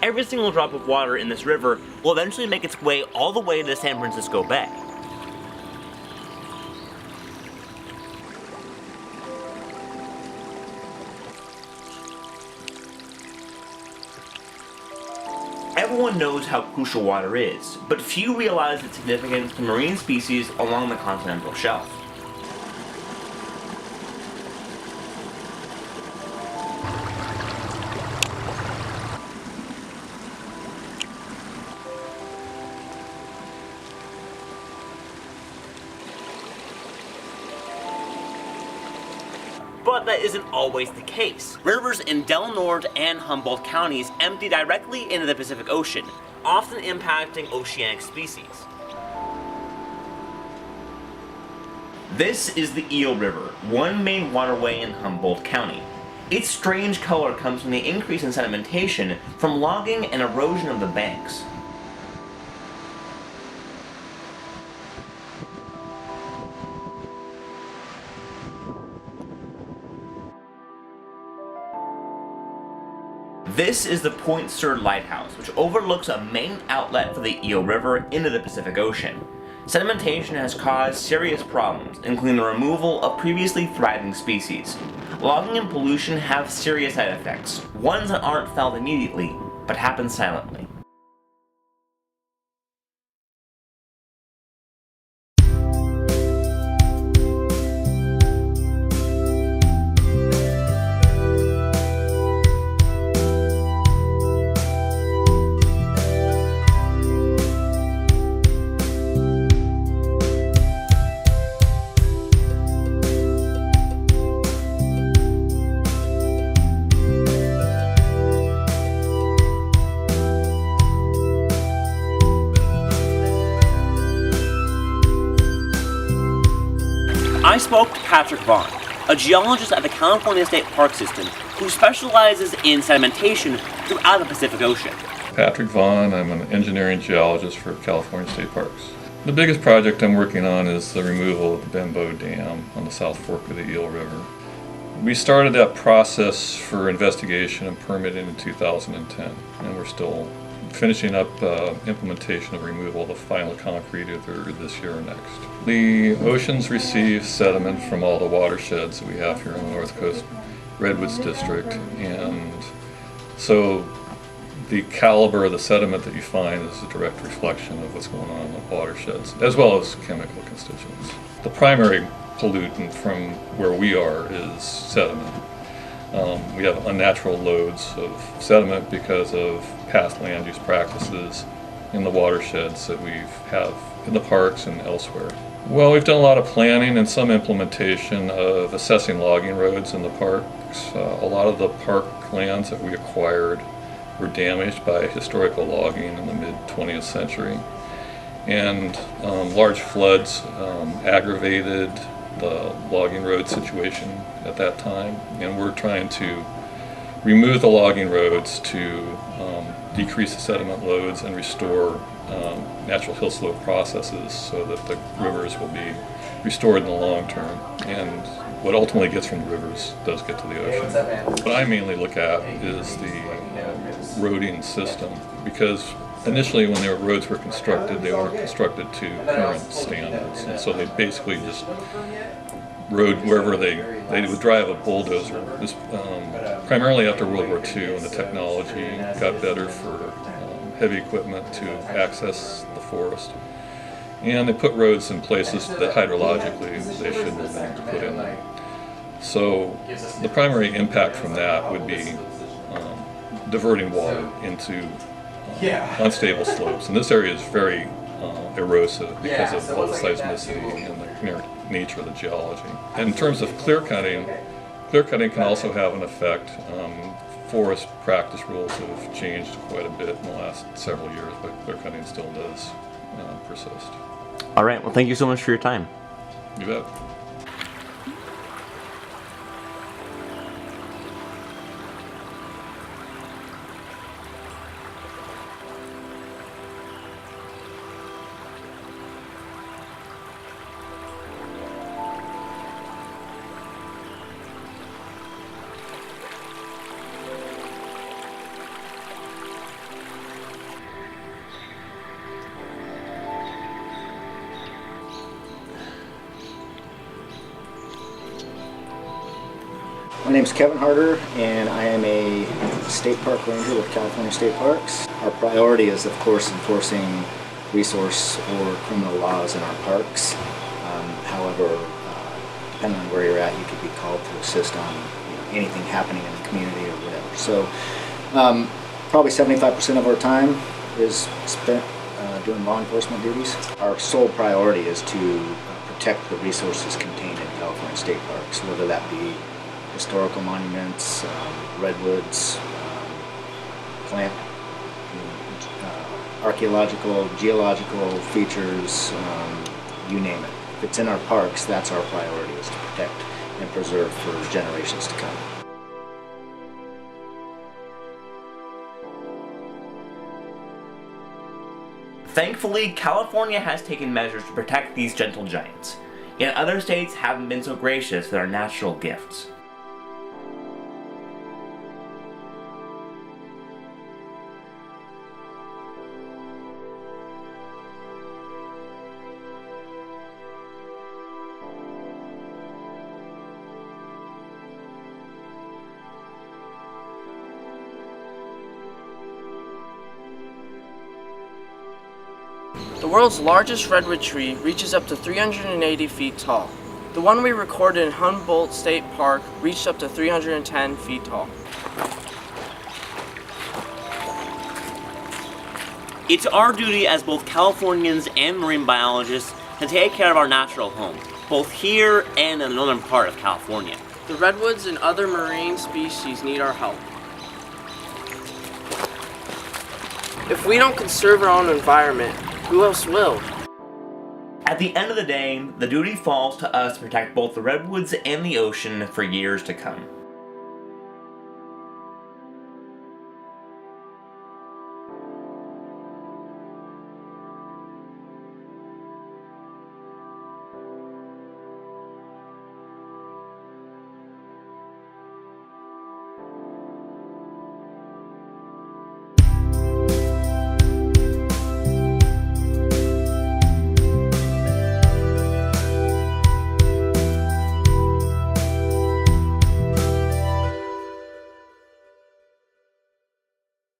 every single drop of water in this river will eventually make its way all the way to San Francisco Bay. Everyone knows how crucial water is, but few realize its significance to marine species along the continental shelf. But that isn't always the case. Rivers in Del Norte and Humboldt counties empty directly into the Pacific Ocean, often impacting oceanic species. This is the Eel River, one main waterway in Humboldt County. Its strange color comes from the increase in sedimentation from logging and erosion of the banks. This is the Point Sur Lighthouse, which overlooks a main outlet for the Eel River into the Pacific Ocean. Sedimentation has caused serious problems, including the removal of previously thriving species. Logging and pollution have serious side effects, ones that aren't felt immediately, but happen silently. I spoke to Patrick Vaughan, a geologist at the California State Park System who specializes in sedimentation throughout the Pacific Ocean. Patrick Vaughan, I'm an engineering geologist for California State Parks. The biggest project I'm working on is the removal of the Bembo Dam on the South Fork of the Eel River. We started that process for investigation and permitting in 2010, and we're still finishing up implementation of removal of the final concrete either this year or next. The oceans receive sediment from all the watersheds that we have here in the North Coast Redwoods district, and so the caliber of the sediment that you find is a direct reflection of what's going on in the watersheds, as well as chemical constituents. The primary pollutant from where we are is sediment. We have unnatural loads of sediment because of past land use practices in the watersheds that we have in the parks and elsewhere. Well, we've done a lot of planning and some implementation of assessing logging roads in the parks. A lot of the park lands that we acquired were damaged by historical logging in the mid-20th century. And large floods aggravated the logging road situation at that time, and we're trying to remove the logging roads to decrease the sediment loads and restore natural hill slope processes so that the rivers will be restored in the long term, and what ultimately gets from the rivers does get to the ocean. What I mainly look at is the roading system, because initially when the roads were constructed, they weren't constructed to current standards, and so they basically just rode wherever they would drive a bulldozer. This, primarily after World War II, when the technology got better for heavy equipment to access the forest, and they put roads in places that hydrologically they shouldn't have been put in there. So the primary impact from that would be diverting water into unstable slopes, and this area is very erosive because of all the seismicity and the inherent nature of the geology. In terms of clear cutting can also have an effect. Forest practice rules have changed quite a bit in the last several years, but clear cutting still does persist. All right, well, thank you so much for your time. You bet. My name is Kevin Harder, and I am a state park ranger with California State Parks. Our priority is, of course, enforcing resource or criminal laws in our parks. However, depending on where you're at, you could be called to assist on anything happening in the community or whatever. So, probably 75% of our time is spent doing law enforcement duties. Our sole priority is to protect the resources contained in California State Parks, whether that be historical monuments, redwoods, plant, archaeological, geological features, you name it. If it's in our parks, that's our priority, is to protect and preserve for generations to come. Thankfully, California has taken measures to protect these gentle giants, yet other states haven't been so gracious with our natural gifts. The world's largest redwood tree reaches up to 380 feet tall. The one we recorded in Humboldt State Park reached up to 310 feet tall. It's our duty as both Californians and marine biologists to take care of our natural home, both here and in the northern part of California. The redwoods and other marine species need our help. If we don't conserve our own environment, who else will? At the end of the day, the duty falls to us to protect both the redwoods and the ocean for years to come.